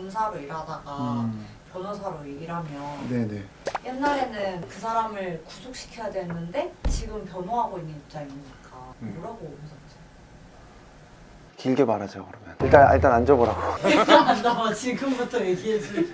검사로 일하다가 변호사로 일하면 네네. 옛날에는 그 사람을 구속시켜야 됐는데 지금 변호하고 있는 입장이니까 뭐라고 생각하세요? 길게 말하죠 그러면. 일단 앉아보라고. 나 지금부터 얘기해줄게.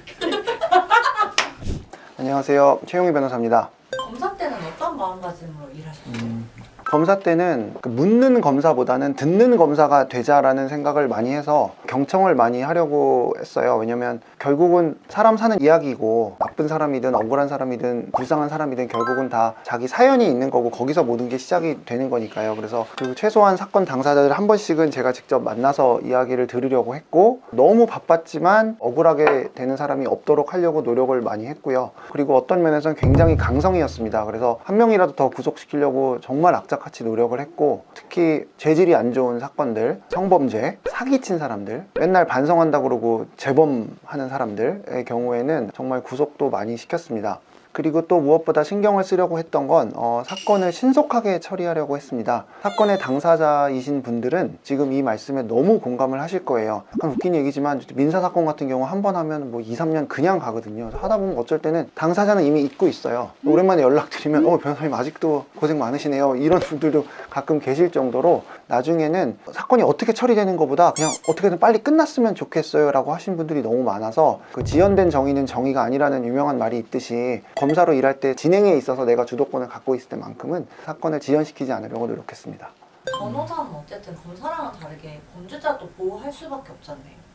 안녕하세요, 최용희 변호사입니다. 검사 때는 어떤 마음가짐으로 일하셨어요? 검사 때는 묻는 검사보다는 듣는 검사가 되자라는 생각을 많이 해서 경청을 많이 하려고 했어요. 왜냐면 결국은 사람 사는 이야기고, 나쁜 사람이든 억울한 사람이든 불쌍한 사람이든 결국은 다 자기 사연이 있는 거고, 거기서 모든 게 시작이 되는 거니까요. 그래서 그 최소한 사건 당사자들 한 번씩은 제가 직접 만나서 이야기를 들으려고 했고, 너무 바빴지만 억울하게 되는 사람이 없도록 하려고 노력을 많이 했고요. 그리고 어떤 면에서는 굉장히 강성이었습니다. 그래서 한 명이라도 더 구속시키려고 정말 악착같이 노력을 했고, 특히 죄질이 안 좋은 사건들, 성범죄, 사기친 사람들, 맨날 반성한다 그러고 재범하는 사람들의 경우에는 정말 구속도 많이 시켰습니다. 그리고 또 무엇보다 신경을 쓰려고 했던 건 사건을 신속하게 처리하려고 했습니다. 사건의 당사자이신 분들은 지금 이 말씀에 너무 공감을 하실 거예요. 약간 웃긴 얘기지만 민사사건 같은 경우 한 번 하면 뭐 2, 3년 그냥 가거든요. 하다 보면 어쩔 때는 당사자는 이미 잊고 있어요. 오랜만에 연락드리면 변호사님 아직도 고생 많으시네요, 이런 분들도 가끔 계실 정도로, 나중에는 사건이 어떻게 처리되는 것보다 그냥 어떻게든 빨리 끝났으면 좋겠어요 라고 하신 분들이 너무 많아서, 그 지연된 정의는 정의가 아니라는 유명한 말이 있듯이 검사로 일할 때 진행에 있어서 내가 주도권을 갖고 있을 때만큼은 사건을 지연시키지 않으려고 노력했습니다. 변호사는 어쨌든 검사랑은 다르게 범죄자도 보호할 수밖에 없잖아요.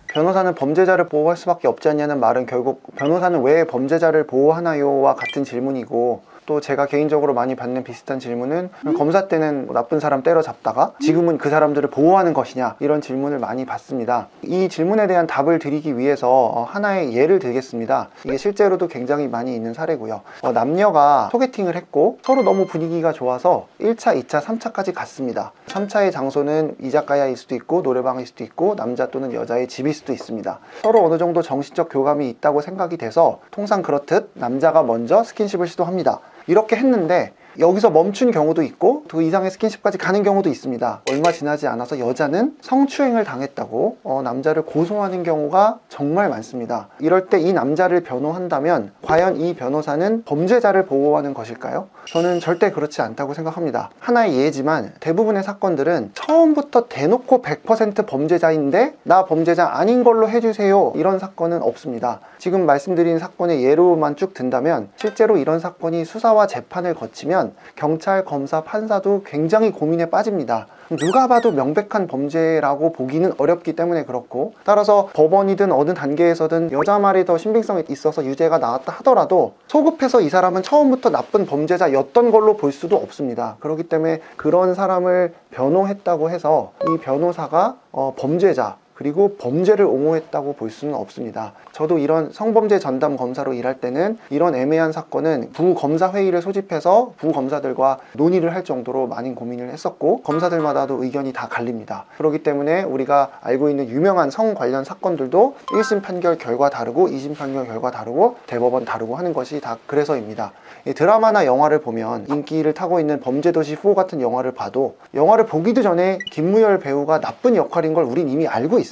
변호사는 범죄자를 보호할 수밖에 없지 않냐는 말은 결국 변호사는 왜 범죄자를 보호하나요와 같은 질문이고, 또 제가 개인적으로 많이 받는 비슷한 질문은 검사 때는 나쁜 사람 때려잡다가 지금은 그 사람들을 보호하는 것이냐, 이런 질문을 많이 받습니다. 이 질문에 대한 답을 드리기 위해서 하나의 예를 들겠습니다. 이게 실제로도 굉장히 많이 있는 사례고요. 남녀가 소개팅을 했고 서로 너무 분위기가 좋아서 1차, 2차, 3차까지 갔습니다. 3차의 장소는 이자카야일 수도 있고 노래방일 수도 있고 남자 또는 여자의 집일 수도 있습니다. 서로 어느 정도 정신적 교감이 있다고 생각이 돼서 통상 그렇듯 남자가 먼저 스킨십을 시도합니다. 이렇게 했는데 여기서 멈춘 경우도 있고 그 이상의 스킨십까지 가는 경우도 있습니다. 얼마 지나지 않아서 여자는 성추행을 당했다고 남자를 고소하는 경우가 정말 많습니다. 이럴 때 이 남자를 변호한다면 과연 이 변호사는 범죄자를 보호하는 것일까요? 저는 절대 그렇지 않다고 생각합니다. 하나의 예지만 대부분의 사건들은 처음부터 대놓고 100% 범죄자인데 나 범죄자 아닌 걸로 해주세요, 이런 사건은 없습니다. 지금 말씀드린 사건의 예로만 쭉 든다면 실제로 이런 사건이 수사와 재판을 거치면 경찰, 검사, 판사도 굉장히 고민에 빠집니다. 누가 봐도 명백한 범죄라고 보기는 어렵기 때문에 그렇고, 따라서 법원이든 어느 단계에서든 여자 말이 더 신빙성이 있어서 유죄가 나왔다 하더라도 소급해서 이 사람은 처음부터 나쁜 범죄자였던 걸로 볼 수도 없습니다. 그렇기 때문에 그런 사람을 변호했다고 해서 이 변호사가 범죄자 그리고 범죄를 옹호했다고 볼 수는 없습니다. 저도 이런 성범죄 전담 검사로 일할 때는 이런 애매한 사건은 부검사 회의를 소집해서 부검사들과 논의를 할 정도로 많은 고민을 했었고, 검사들마다도 의견이 다 갈립니다. 그렇기 때문에 우리가 알고 있는 유명한 성 관련 사건들도 1심 판결 결과 다르고 2심 판결 결과 다르고 대법원 다르고 하는 것이 다 그래서입니다. 드라마나 영화를 보면 인기를 타고 있는 범죄도시 4 같은 영화를 봐도 영화를 보기도 전에 김무열 배우가 나쁜 역할인 걸 우린 이미 알고 있습니다.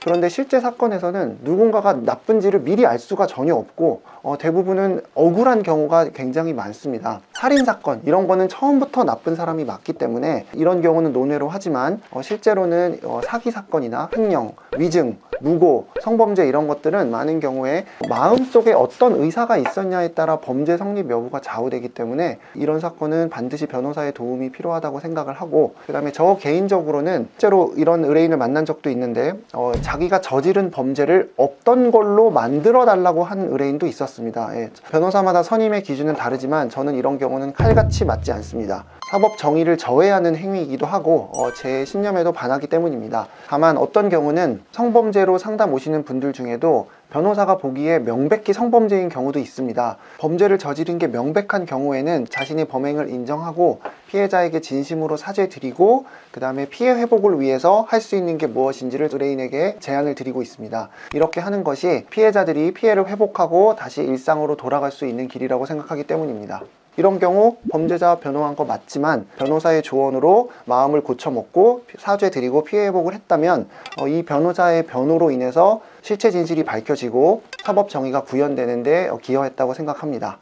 그런데 실제 사건에서는 누군가가 나쁜지를 미리 알 수가 전혀 없고 대부분은 억울한 경우가 굉장히 많습니다. 살인사건 이런 거는 처음부터 나쁜 사람이 맞기 때문에 이런 경우는 논외로 하지만 실제로는 사기사건이나 횡령, 위증, 무고, 성범죄 이런 것들은 많은 경우에 마음속에 어떤 의사가 있었냐에 따라 범죄 성립 여부가 좌우되기 때문에 이런 사건은 반드시 변호사의 도움이 필요하다고 생각을 하고, 그 다음에 저 개인적으로는 실제로 이런 의뢰인을 만난 적도 있는데 자기가 저지른 범죄를 없던 걸로 만들어 달라고 한 의뢰인도 있었습니다. 변호사마다 선임의 기준은 다르지만 저는 이런 경우는 칼같이 맞지 않습니다. 사법 정의를 저해하는 행위이기도 하고 제 신념에도 반하기 때문입니다. 다만 어떤 경우는 성범죄로 상담 오시는 분들 중에도 변호사가 보기에 명백히 성범죄인 경우도 있습니다. 범죄를 저지른 게 명백한 경우에는 자신의 범행을 인정하고 피해자에게 진심으로 사죄드리고 그 다음에 피해 회복을 위해서 할 수 있는 게 무엇인지를 의뢰인에게 제안을 드리고 있습니다. 이렇게 하는 것이 피해자들이 피해를 회복하고 다시 일상으로 돌아갈 수 있는 길이라고 생각하기 때문입니다. 이런 경우 범죄자 변호한 거 맞지만 변호사의 조언으로 마음을 고쳐먹고 사죄드리고 피해 회복을 했다면 이 변호사의 변호로 인해서 실체 진실이 밝혀지고 사법 정의가 구현되는데 기여했다고 생각합니다.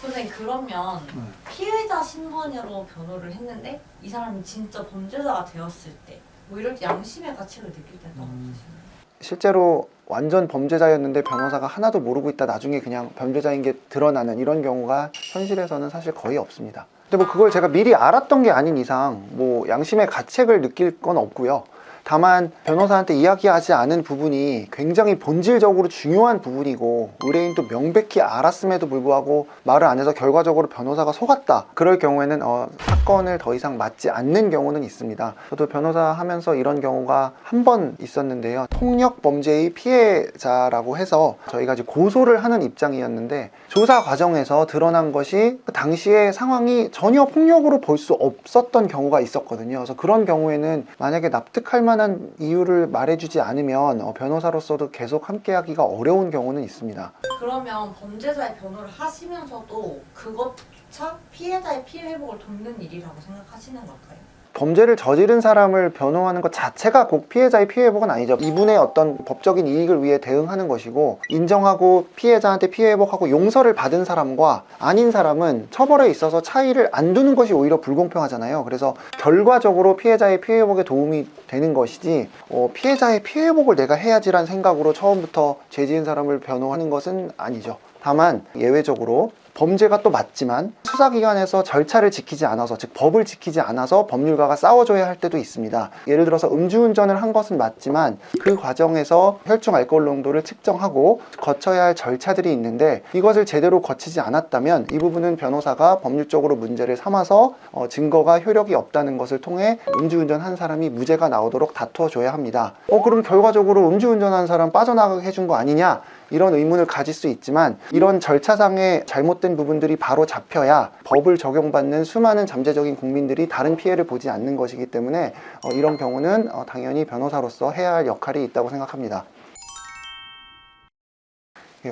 선생님, 그러면 피해자 신분으로 변호를 했는데 이 사람이 진짜 범죄자가 되었을 때 뭐 이럴 때 양심의 가책을 느낄 때는 없으시나요? 실제로 완전 범죄자였는데 변호사가 하나도 모르고 있다 나중에 그냥 범죄자인 게 드러나는 이런 경우가 현실에서는 사실 거의 없습니다. 근데 뭐 그걸 제가 미리 알았던 게 아닌 이상 뭐 양심의 가책을 느낄 건 없고요. 다만 변호사한테 이야기하지 않은 부분이 굉장히 본질적으로 중요한 부분이고 의뢰인도 명백히 알았음에도 불구하고 말을 안 해서 결과적으로 변호사가 속았다, 그럴 경우에는 사건을 더 이상 맡지 않는 경우는 있습니다. 저도 변호사 하면서 이런 경우가 한 번 있었는데요. 폭력 범죄의 피해자라고 해서 저희가 이제 고소를 하는 입장이었는데 조사 과정에서 드러난 것이 그 당시의 상황이 전혀 폭력으로 볼 수 없었던 경우가 있었거든요. 그래서 그런 경우에는 만약에 납득할 만한 이유를 말해주지 않으면 변호사로서도 계속 함께하기가 어려운 경우는 있습니다. 그러면 범죄자의 변호를 하시면서도 그것조차 피해자의 피해 회복을 돕는 일이라고 생각하시는 걸까요? 범죄를 저지른 사람을 변호하는 것 자체가 꼭 피해자의 피해 회복은 아니죠. 이분의 어떤 법적인 이익을 위해 대응하는 것이고, 인정하고 피해자한테 피해 회복하고 용서를 받은 사람과 아닌 사람은 처벌에 있어서 차이를 안 두는 것이 오히려 불공평하잖아요. 그래서 결과적으로 피해자의 피해 회복에 도움이 되는 것이지 피해자의 피해 회복을 내가 해야지란 생각으로 처음부터 죄 지은 사람을 변호하는 것은 아니죠. 다만 예외적으로 범죄가 또 맞지만 수사기관에서 절차를 지키지 않아서, 즉 법을 지키지 않아서 법률가가 싸워줘야 할 때도 있습니다. 예를 들어서 음주운전을 한 것은 맞지만 그 과정에서 혈중 알코올 농도를 측정하고 거쳐야 할 절차들이 있는데 이것을 제대로 거치지 않았다면 이 부분은 변호사가 법률적으로 문제를 삼아서 증거가 효력이 없다는 것을 통해 음주운전한 사람이 무죄가 나오도록 다투어줘야 합니다. 그럼 결과적으로 음주운전한 사람 빠져나가게 해준 거 아니냐, 이런 의문을 가질 수 있지만 이런 절차상의 잘못된 부분들이 바로 잡혀야 법을 적용받는 수많은 잠재적인 국민들이 다른 피해를 보지 않는 것이기 때문에 이런 경우는 당연히 변호사로서 해야 할 역할이 있다고 생각합니다.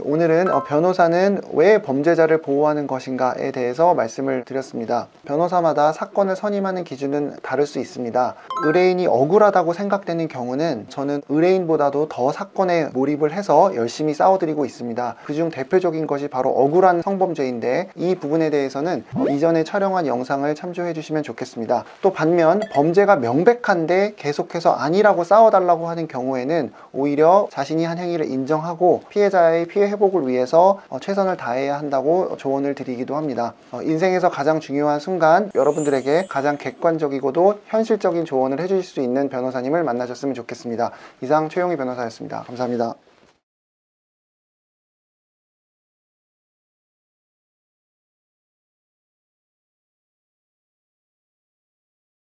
오늘은 변호사는 왜 범죄자를 보호하는 것인가에 대해서 말씀을 드렸습니다. 변호사마다 사건을 선임하는 기준은 다를 수 있습니다. 의뢰인이 억울하다고 생각되는 경우는 저는 의뢰인보다도 더 사건에 몰입을 해서 열심히 싸워드리고 있습니다. 그중 대표적인 것이 바로 억울한 성범죄인데 이 부분에 대해서는 이전에 촬영한 영상을 참조해 주시면 좋겠습니다. 또 반면 범죄가 명백한데 계속해서 아니라고 싸워달라고 하는 경우에는 오히려 자신이 한 행위를 인정하고 피해자의 피해 회복을 위해서 최선을 다해야 한다고 조언을 드리기도 합니다. 인생에서 가장 중요한 순간 여러분들에게 가장 객관적이고도 현실적인 조언을 해주실 수 있는 변호사님을 만나셨으면 좋겠습니다. 이상 최용희 변호사였습니다. 감사합니다.